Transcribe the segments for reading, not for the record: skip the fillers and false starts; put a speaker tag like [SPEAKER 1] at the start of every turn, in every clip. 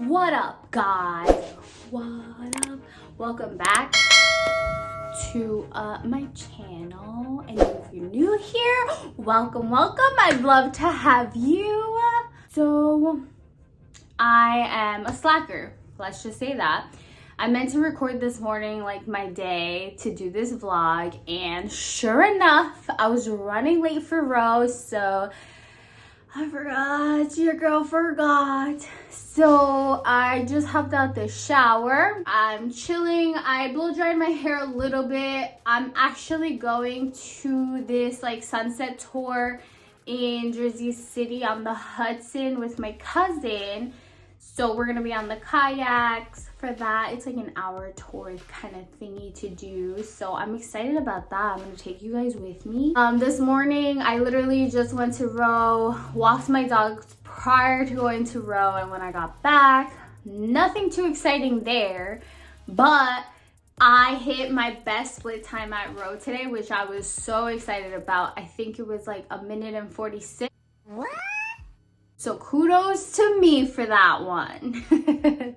[SPEAKER 1] What up, guys? What up? Welcome back to my channel, and if you're new here, welcome. I'd love to have you. So I am a slacker, let's just say that. I meant to record this morning, like my day, to do this vlog, and sure enough, I was running late for Rose, so I forgot. Your girl forgot. So I just hopped out the shower. I'm chilling. I blow dried my hair a little bit. I'm actually going to this like sunset tour in Jersey City on the Hudson with my cousin. So we're gonna be on the kayaks for that. It's like an hour tour kind of thingy to do. So I'm excited about that. I'm gonna take you guys with me. This morning, I literally just went to row, walked my dogs prior to going to row, and when I got back, nothing too exciting there, but I hit my best split time at row today, which I was so excited about. I think it was like 1 minute and 46. What? So kudos to me for that one.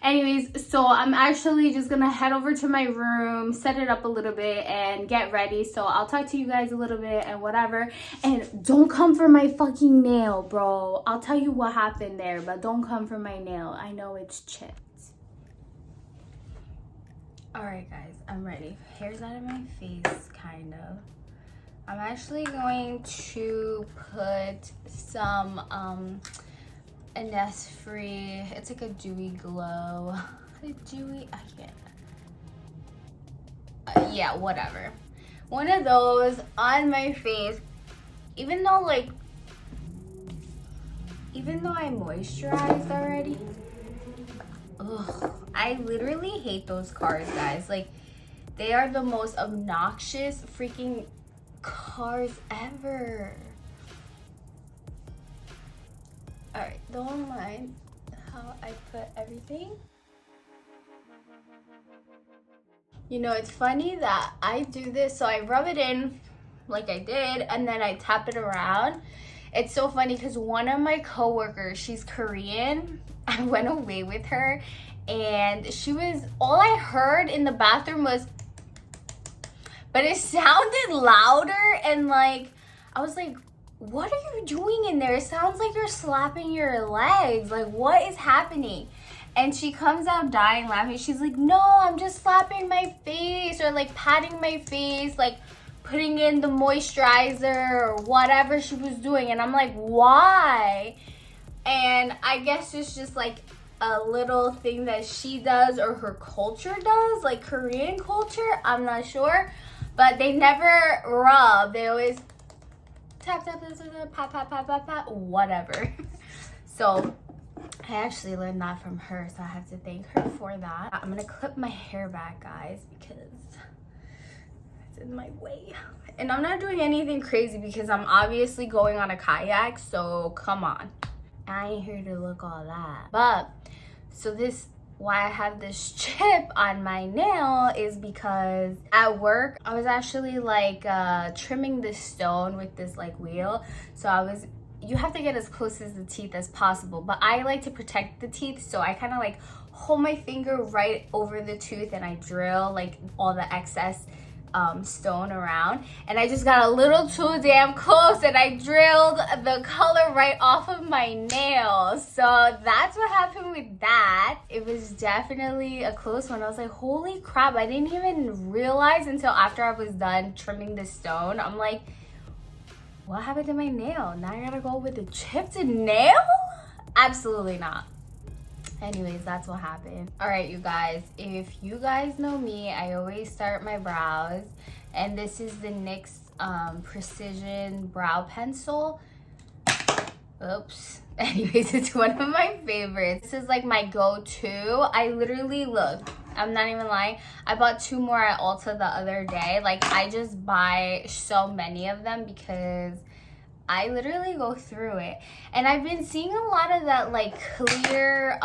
[SPEAKER 1] Anyways, so I'm actually just gonna head over to my room, set it up a little bit, and get ready. So I'll talk to you guys a little bit and whatever. And don't come for my fucking nail, bro. I'll tell you what happened there, but don't come for my nail. I know it's chipped. Alright guys, I'm ready. Hair's out of my face, kind of. I'm actually going to put some Innisfree. It's like a dewy glow. A dewy, I can't. Yeah, whatever. One of those on my face. Even though I moisturized already. Ugh, I literally hate those cars, guys. Like, they are the most obnoxious freaking cars ever. Alright, don't mind how I put everything. You know, it's funny that I do this, so I rub it in like I did, and then I tap it around. It's so funny because one of my coworkers, she's Korean. I went away with her, and all I heard in the bathroom was, but it sounded louder, and like, I was like, what are you doing in there? It sounds like you're slapping your legs. Like, what is happening? And she comes out dying laughing. She's like, no, I'm just slapping my face, or like patting my face, like putting in the moisturizer or whatever she was doing. And I'm like, why? And I guess it's just like a little thing that she does, or her culture does, like Korean culture. I'm not sure. But they never rub. They always tap, tap, tap, tap, pat, pat, pat, pat, pat, whatever. So I actually learned that from her, so I have to thank her for that. I'm gonna clip my hair back, guys, because it's in my way. And I'm not doing anything crazy because I'm obviously going on a kayak, so come on. I ain't here to look all that. But, so why I have this chip on my nail is because at work I was actually like trimming this stone with this like wheel. So you have to get as close as the teeth as possible, but I like to protect the teeth, so I kind of like hold my finger right over the tooth and I drill like all the excess stone around, and I just got a little too damn close and I drilled the color right off of my nail. So that's what happened with that. It was definitely a close one. I was like, holy crap, I didn't even realize until after I was done trimming the stone. I'm like, what happened to my nail? Now I gotta go with a chipped nail? Absolutely not. Anyways, that's what happened. All right, you guys, if you guys know me, I always start my brows, and this is the NYX Precision Brow Pencil. Oops. Anyways, it's one of my favorites. This is like my go-to. I literally, look, I'm not even lying, I bought 2 more at Ulta the other day. Like, I just buy so many of them because I literally go through it. And I've been seeing a lot of that like clear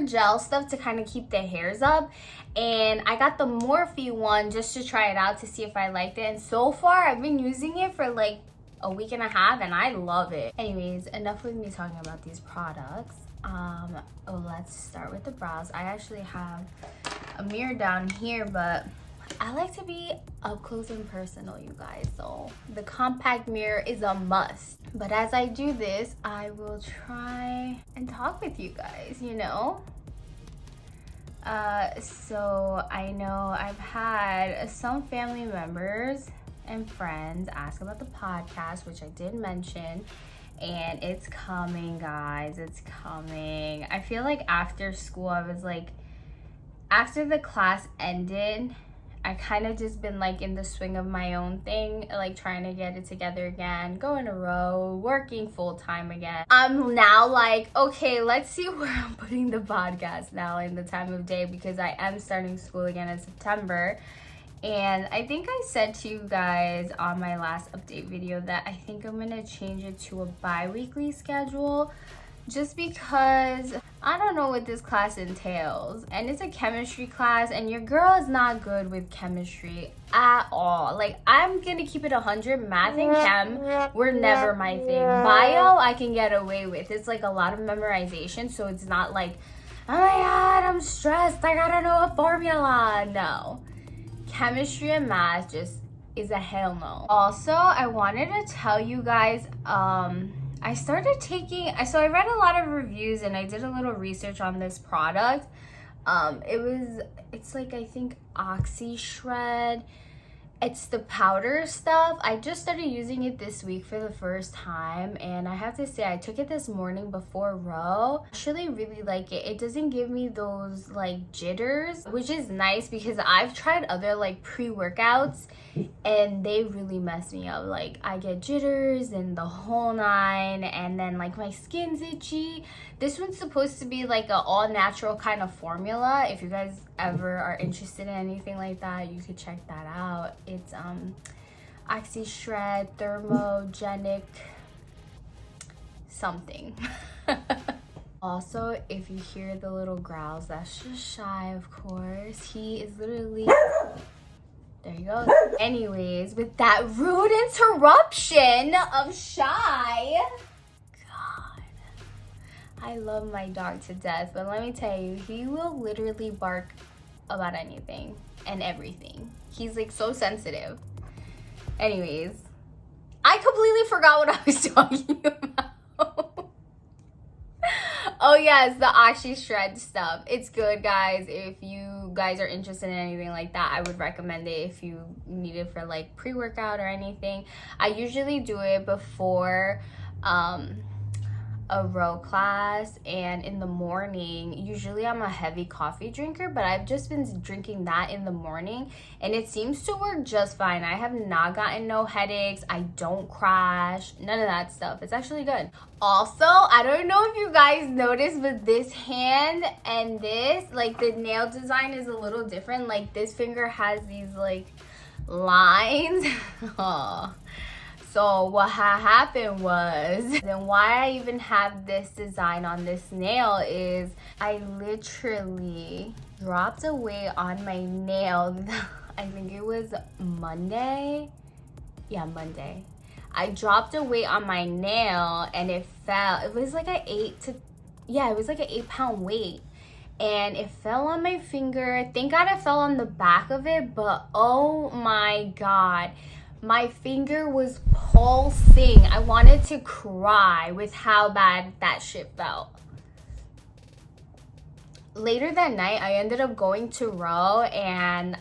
[SPEAKER 1] gel stuff to kind of keep the hairs up, and I got the Morphe one just to try it out to see if I liked it. And so far I've been using it for like a week and a half, and I love it. Anyways, enough with me talking about these products. Let's start with the brows. I actually have a mirror down here, but I like to be up close and personal, you guys, so the compact mirror is a must. But as I do this, I will try and talk with you guys, you know. So I know I've had some family members and friends ask about the podcast, which I did mention, and it's coming, guys. It's coming. I feel like after school, I was like, after the class ended, I kind of just been like in the swing of my own thing, like trying to get it together again, go in a row, working full time again. I'm now like, okay, let's see where I'm putting the podcast now in the time of day, because I am starting school again in September. And I think I said to you guys on my last update video that I think I'm gonna change it to a bi-weekly schedule, just because I don't know what this class entails, and it's a chemistry class, and your girl is not good with chemistry at all. Like, I'm gonna keep it 100. Math and chem were never my thing. Bio I can get away with. It's like a lot of memorization, so it's not like, oh my god, I'm stressed, I gotta know a formula. No, chemistry and math just is a hell no. Also, I wanted to tell you guys, I started taking, so I read a lot of reviews and I did a little research on this product. It's like, I think Oxy Shred. It's the powder stuff. I just started using it this week for the first time, and I have to say I took it this morning before row. I actually really like it. It doesn't give me those like jitters, which is nice because I've tried other like pre-workouts and they really mess me up. Like, I get jitters and the whole nine, and then like my skin's itchy. This one's supposed to be like an all-natural kind of formula. If you guys ever are interested in anything like that, you could check that out. It's Oxy Shred Thermogenic something. Also, if you hear the little growls, that's just Shy, of course. He is literally... There you go. Anyways, with that rude interruption of Shy, God, I love my dog to death, but let me tell you, he will literally bark about anything and everything. He's like so sensitive. Anyways, I completely forgot what I was talking about. Oh yes, the Oxy Shred stuff. It's good, guys. If you guys are interested in anything like that, I would recommend it if you need it for like pre-workout or anything. I usually do it before a row class, and in the morning. Usually I'm a heavy coffee drinker, but I've just been drinking that in the morning, and it seems to work just fine. I have not gotten no headaches. I don't crash, none of that stuff. It's actually good. Also, I don't know if you guys noticed, but this hand and this, like, the nail design is a little different. Like, this finger has these like lines. Oh. So what happened was, and why I even have this design on this nail is I literally dropped a weight on my nail. I think it was Monday. Yeah, Monday. I dropped a weight on my nail and it fell. It was like it was like an 8-pound weight. And it fell on my finger. Thank God it fell on the back of it, but oh my God. My finger was pulsing. I wanted to cry with how bad that shit felt. Later that night, I ended up going to row, and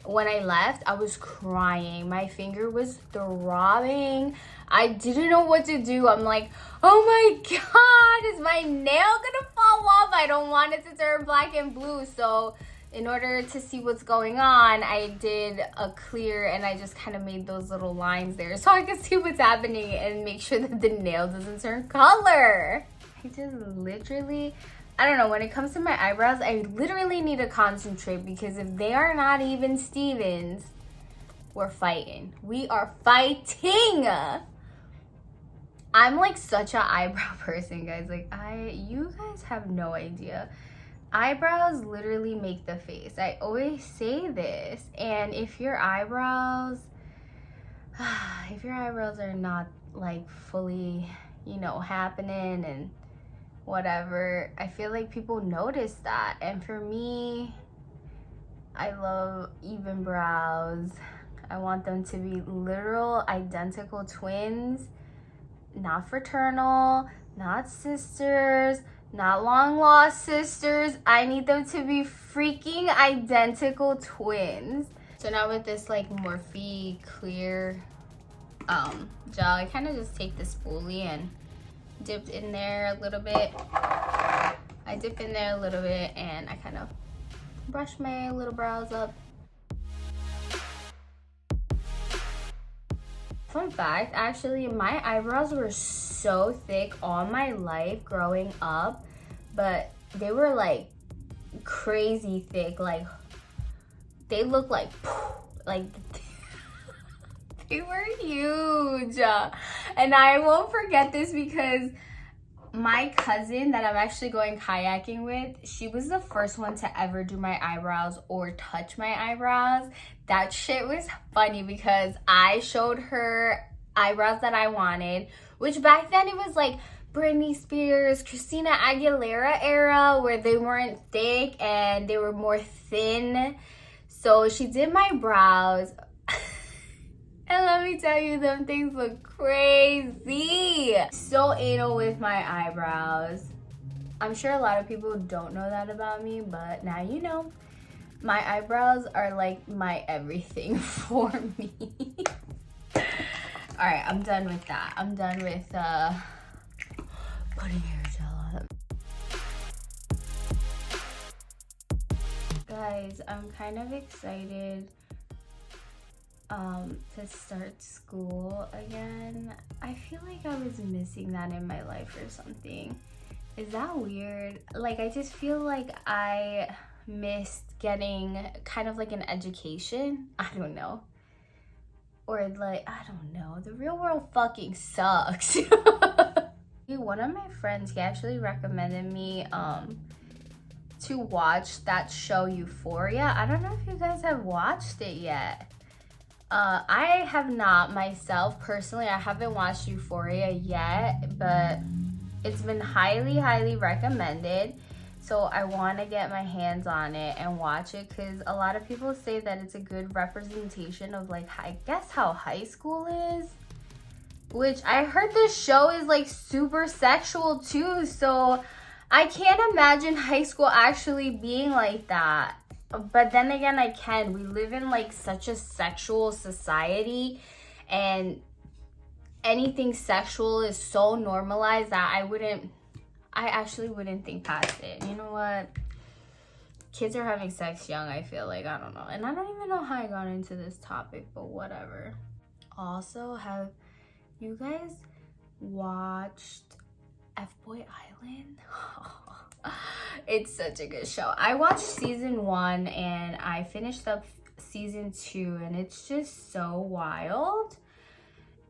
[SPEAKER 1] when I left, I was crying. My finger was throbbing. I didn't know what to do. I'm like, oh my God, is my nail gonna fall off? I don't want it to turn black and blue. So in order to see what's going on, I did a clear and I just kind of made those little lines there so I could see what's happening and make sure that the nail doesn't turn color. I just literally, I don't know, when it comes to my eyebrows, I literally need to concentrate, because if they are not even Stevens, we're fighting. We are fighting. I'm like such an eyebrow person, guys. Like, you guys have no idea. Eyebrows literally make the face. I always say this. And if your eyebrows are not like fully, you know, happening and whatever, I feel like people notice that. And for me, I love even brows. I want them to be literal identical twins, not fraternal, not sisters, not long lost sisters. I need them to be freaking identical twins. So now with this like Morphe clear gel, I kind of just take the spoolie and dip in there a little bit. I dip in there a little bit and I kind of brush my little brows up. Fun fact, actually, my eyebrows were so thick all my life growing up, but they were like crazy thick. Like they look like they were huge. And I won't forget this because my cousin that I'm actually going kayaking with, she was the first one to ever do my eyebrows or touch my eyebrows. That shit was funny because I showed her eyebrows that I wanted, which back then it was like Britney Spears, Christina Aguilera era where they weren't thick and they were more thin. So she did my brows. And let me tell you, them things look crazy. So anal with my eyebrows. I'm sure a lot of people don't know that about me, but now you know. My eyebrows are like my everything for me. All right, I'm done with that. I'm done with putting hair gel on. Guys, I'm kind of excited to start school again. I feel like I was missing that in my life or something. Is that weird? Like, I just feel like I missed getting kind of like an education. I don't know. Or like, I don't know. The real world fucking sucks. One of my friends, he actually recommended me to watch that show Euphoria. I don't know if you guys have watched it yet. I have not myself personally. I haven't watched Euphoria yet, but it's been highly recommended. So I want to get my hands on it and watch it because a lot of people say that it's a good representation of like, I guess how high school is. Which I heard this show is like super sexual too. So I can't imagine high school actually being like that. But then again, I can. We live in like such a sexual society and anything sexual is so normalized that I actually wouldn't think past it. You know what? Kids are having sex young, I feel like. I don't know. And I don't even know how I got into this topic, but whatever. Also, have you guys watched F-Boy Island? It's such a good show. I watched season 1 and I finished up season 2 and it's just so wild.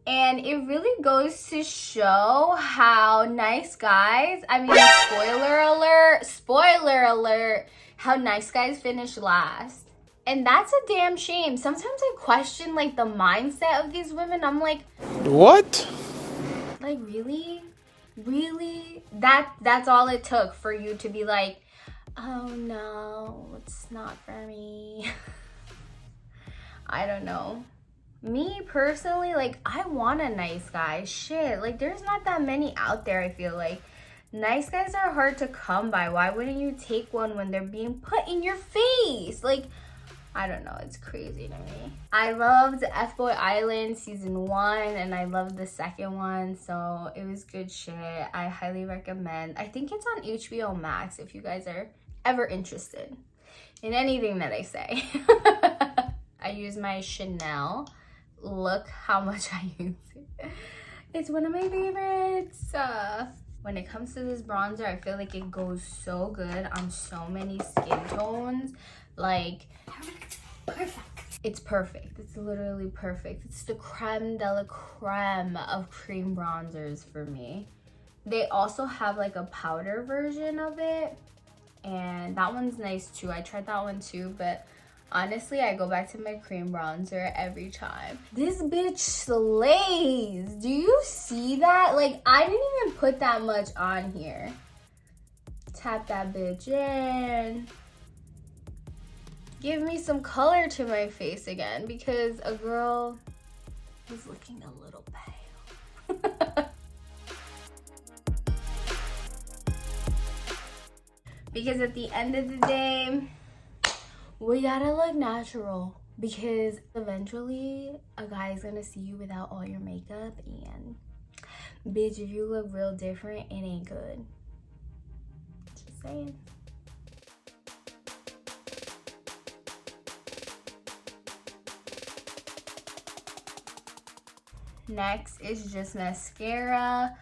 [SPEAKER 1] And it really goes to show how nice guys, I mean, spoiler alert, how nice guys finish last. And that's a damn shame. Sometimes I question like the mindset of these women. I'm like,
[SPEAKER 2] what?
[SPEAKER 1] Like, really? Really? That's all it took for you to be like, oh no, it's not for me. I don't know. Me personally, like, I want a nice guy. Shit, like, there's not that many out there, I feel like. Nice guys are hard to come by. Why wouldn't you take one when they're being put in your face? Like, I don't know. It's crazy to me. I loved F-Boy Island season 1 and I loved the second one. So it was good shit. I highly recommend. I think it's on HBO Max if you guys are ever interested in anything that I say. I use my Chanel. Look how much I use it. It's one of my favorites. When it comes to this bronzer, I feel like it goes so good on so many skin tones. Like, perfect. It's perfect. It's literally perfect. It's the creme de la creme of cream bronzers for me. They also have like a powder version of it. And that one's nice too. I tried that one too, but Honestly, I go back to my cream bronzer every time. This bitch slays. Do you see that? Like, I didn't even put that much on here. Tap that bitch in. Give me some color to my face again, because a girl is looking a little pale. Because at the end of the day, we gotta look natural, because eventually a guy is gonna see you without all your makeup, and bitch, if you look real different, it ain't good. Just saying. Next is just mascara.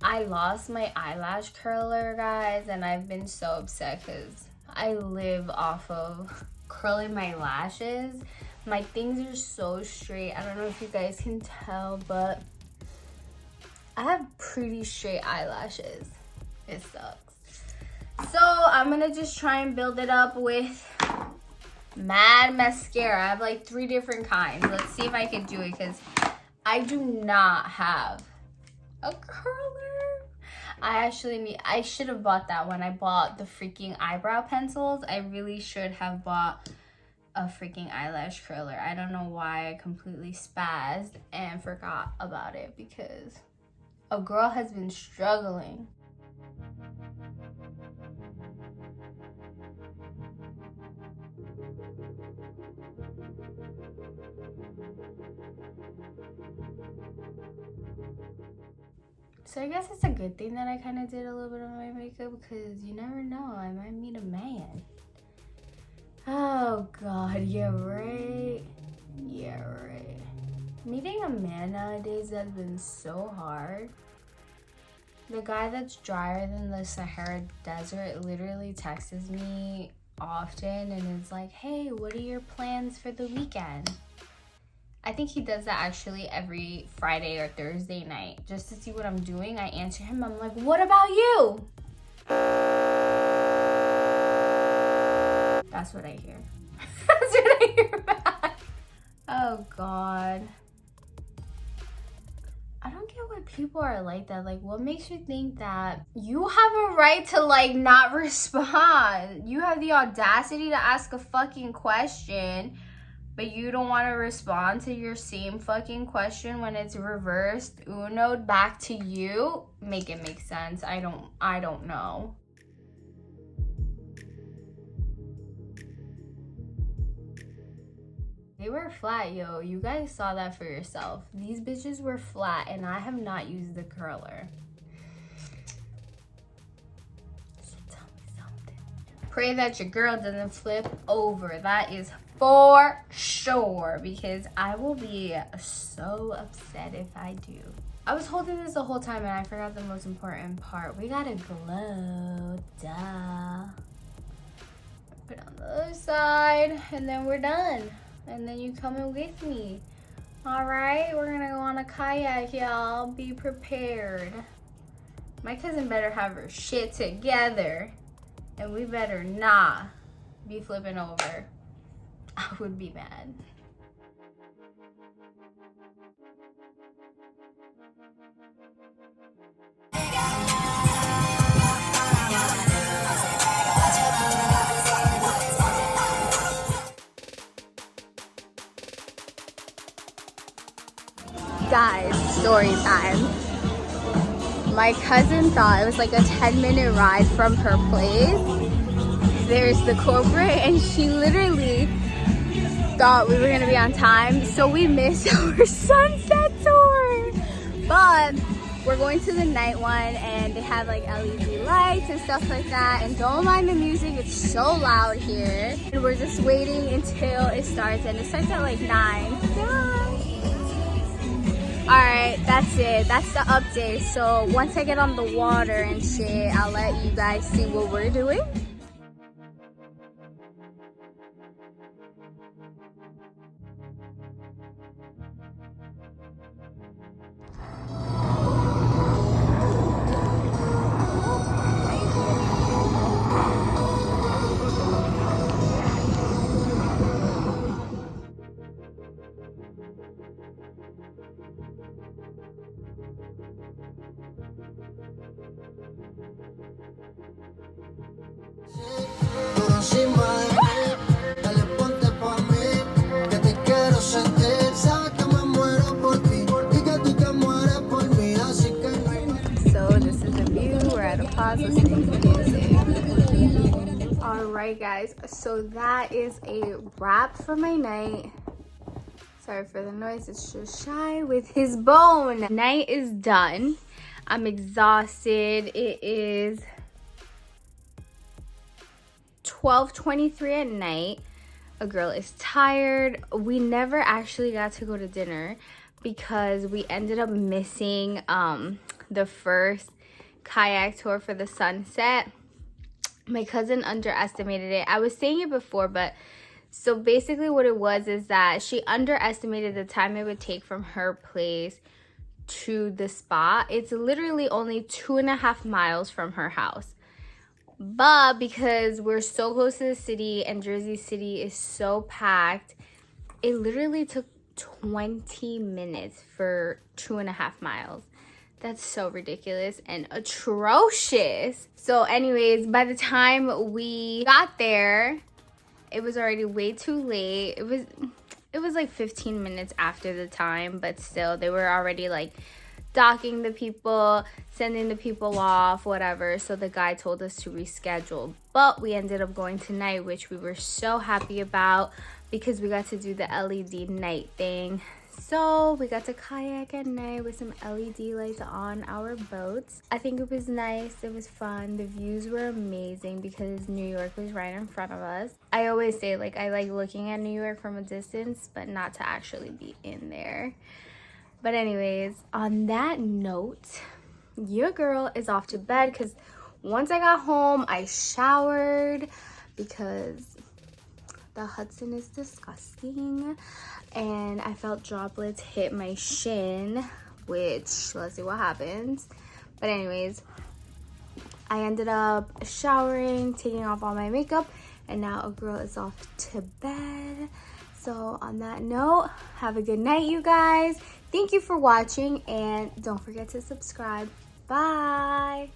[SPEAKER 1] I lost my eyelash curler, guys, and I've been so upset because I live off of curling my lashes. My things are so straight. I don't know if you guys can tell, but I have pretty straight eyelashes. It sucks. So I'm gonna just try and build it up with mad mascara. I have like 3 different kinds. Let's see if I can do it, because I do not have a curler. I should have bought that when I bought the freaking eyebrow pencils. I really should have bought a freaking eyelash curler. I don't know why I completely spazzed and forgot about it, because a girl has been struggling. So I guess it's a good thing that I kind of did a little bit of my makeup, because you never know, I might meet a man. Oh God, yeah right. Yeah right. Meeting a man nowadays has been so hard. The guy that's drier than the Sahara Desert literally texts me often and is like, hey, what are your plans for the weekend? I think he does that actually every Friday or Thursday night, just to see what I'm doing. I answer him, I'm like, what about you? That's what I hear. That's what I hear back. Oh God. I don't get why people are like that. Like, what makes you think that you have a right to like not respond? You have the audacity to ask a fucking question, but you don't want to respond to your same fucking question when it's reversed, uno'd back to you. Make it make sense. I don't know. They were flat, yo. You guys saw that for yourself. These bitches were flat, and I have not used the curler. So tell me something. Pray that your girl doesn't flip over. That is for sure, because I will be so upset if I do. I was holding this the whole time and I forgot the most important part. We gotta glow, duh. Put it on the other side and then we're done. And then you coming with me. All right, we're gonna go on a kayak, y'all. Be prepared. My cousin better have her shit together, and we better not be flipping over. I would be mad. Guys, story time. My cousin thought it was like a 10-minute ride from her place. There's the corporate, and she literally thought we were gonna be on time, so we missed our sunset tour. But we're going to the night one, and they have like LED lights and stuff like that. And don't mind the music, it's so loud here. And we're just waiting until it starts, and it starts at like 9. Yeah. Alright, that's it. That's the update. So once I get on the water and shit, I'll let you guys see what we're doing.
[SPEAKER 2] Por encima de mí, dale ponte pa' mí, que te quiero sentir, sabes que me muero por ti, y que tú te mueres por mí, así que no hay...
[SPEAKER 1] So this is the view. We're at a pause listening to music. Alright guys, so that is a wrap for my night. Sorry for the noise, it's just Shy with his bone. Night is done. I'm exhausted. It is 12:23 at night. A girl is tired. We never actually got to go to dinner because we ended up missing the first kayak tour for the sunset. My cousin underestimated it. I was saying it before, but so basically what it was is that she underestimated the time it would take from her place to the spot. It's literally only 2.5 miles from her house. But because we're so close to the city and Jersey City is so packed, it literally took 20 minutes for 2.5 miles. That's so ridiculous and atrocious. So anyways, by the time we got there, it was already way too late. It was like 15 minutes after the time, but still they were already like docking the people, sending the people off, whatever. So the guy told us to reschedule, but we ended up going tonight, which we were so happy about because we got to do the LED night thing. So we got to kayak at night with some LED lights on our boats. I think it was nice. It was fun. The views were amazing because New York was right in front of us. I always say like I like looking at New York from a distance, but not to actually be in there. But anyways, on that note, your girl is off to bed because once I got home, I showered because the Hudson is disgusting. And I felt droplets hit my shin, which let's see what happens. But anyways, I ended up showering, taking off all my makeup, and now a girl is off to bed. So on that note, have a good night, you guys. Thank you for watching, and don't forget to subscribe. Bye.